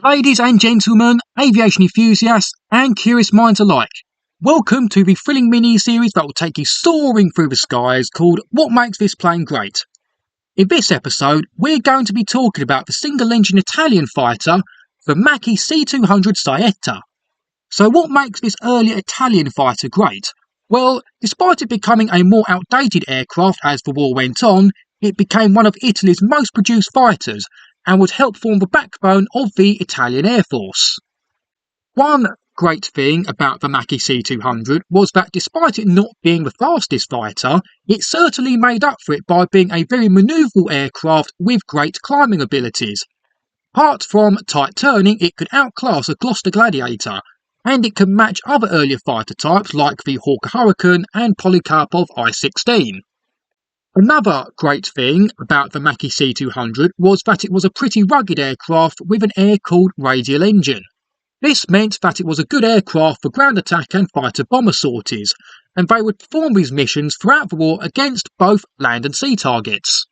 Ladies and gentlemen, aviation enthusiasts and curious minds alike, welcome to the thrilling mini-series that will take you soaring through the skies called What Makes This Plane Great? In this episode, we're going to be talking about the single-engine Italian fighter, the Macchi C.200 Saetta. So what makes this earlier Italian fighter great? Well, despite it becoming a more outdated aircraft as the war went on, it became one of Italy's most produced fighters and would help form the backbone of the Italian Air Force. One great thing about the Macchi C.200 was that despite it not being the fastest fighter, it certainly made up for it by being a very manoeuvrable aircraft with great climbing abilities. Apart from tight turning, it could outclass a Gloucester Gladiator, and it could match other earlier fighter types like the Hawker Hurricane and Polikarpov I-16. Another great thing about the Macchi C.200 was that it was a pretty rugged aircraft with an air-cooled radial engine. This meant that it was a good aircraft for ground attack and fighter-bomber sorties, and they would perform these missions throughout the war against both land and sea targets.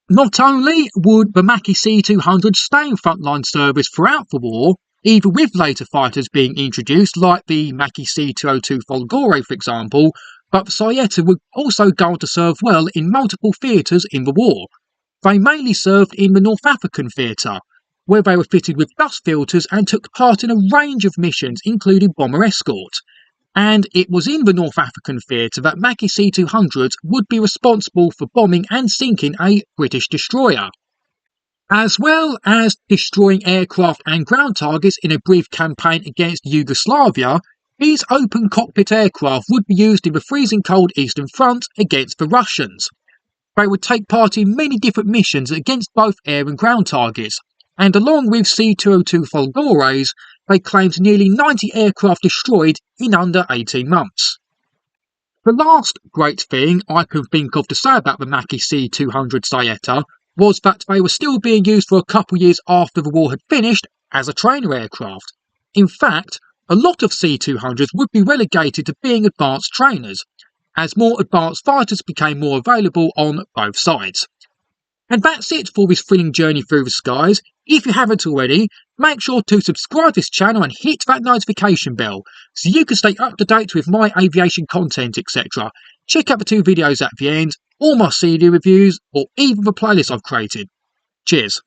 Not only would the Macchi C.200 stay in frontline service throughout the war, even with later fighters being introduced like the Macchi C.202 Folgore for example, but the Saetta would also go on to serve well in multiple theatres in the war. They mainly served in the North African theatre, where they were fitted with dust filters and took part in a range of missions including bomber escort. And it was in the North African theatre that Macchi C.200s would be responsible for bombing and sinking a British destroyer. As well as destroying aircraft and ground targets in a brief campaign against Yugoslavia, these open cockpit aircraft would be used in the freezing cold Eastern Front against the Russians. They would take part in many different missions against both air and ground targets, and along with C.202 Folgores, they claimed nearly 90 aircraft destroyed in under 18 months. The last great thing I can think of to say about the Macchi C.200 Saetta was that they were still being used for a couple years after the war had finished as a trainer aircraft. In fact, a lot of C.200s would be relegated to being advanced trainers, as more advanced fighters became more available on both sides. And that's it for this thrilling journey through the skies. If you haven't already, make sure to subscribe to this channel and hit that notification bell so you can stay up to date with my aviation content, etc. Check out the two videos at the end, or my CD reviews, or even the playlist I've created. Cheers.